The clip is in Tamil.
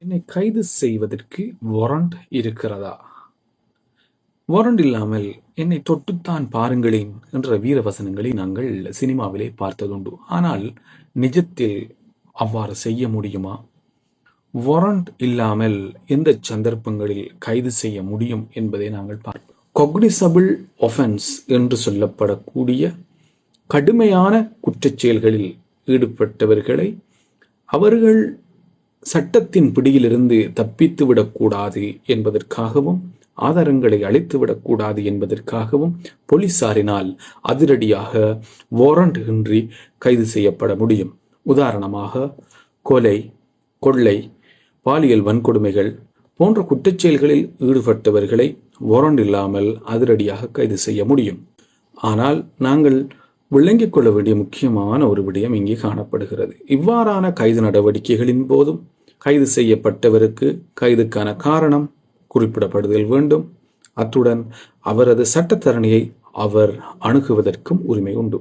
என்னை கைது செய்வதற்கு வாரண்ட் இருக்கிறதா? வாரண்ட் இல்லாமல் என்னை தொட்டுத்தான் பாருங்களேன் என்ற வீரவசனங்களை நாங்கள் சினிமாவிலே பார்த்ததுண்டு. ஆனால் நிஜத்தில் அவ்வாறு செய்ய முடியுமா? வாரண்ட் இல்லாமல் எந்த சந்தர்ப்பங்களில் கைது செய்ய முடியும் என்பதை நாங்கள் பார்ப்போம். காக்னிசபிள் ஒஃபென்ஸ் என்று சொல்லப்படக்கூடிய கடுமையான குற்றச் செயல்களில் ஈடுபட்டவர்களை அவர்கள் சட்டத்தின் பிடியிலிருந்து தப்பித்து விடக்கூடாது என்பதற்காகவும் ஆதாரங்களை அழித்துவிடக்கூடாது என்பதற்காகவும் போலீசாரினால் அதிரடியாக வாரண்ட் இன்றி கைது செய்யப்பட முடியும். உதாரணமாக கொலை, கொள்ளை, பாலியல் வன்கொடுமைகள் போன்ற குற்றச்செயல்களில் ஈடுபட்டவர்களை வாரண்ட் இல்லாமல் அதிரடியாக கைது செய்ய முடியும். ஆனால் நாங்கள் விளங்கிக் கொள்ள வேண்டிய முக்கியமான ஒரு விடயம் இங்கே காணப்படுகிறது. இவ்வாறான கைது நடவடிக்கைகளின் போதும் கைது செய்யப்பட்டவருக்கு கைதுக்கான காரணம் குறிப்பிடப்படுதல் வேண்டும். அத்துடன் அவரது சட்டத்தரணியை அவர் அணுகுவதற்கும் உரிமை உண்டு.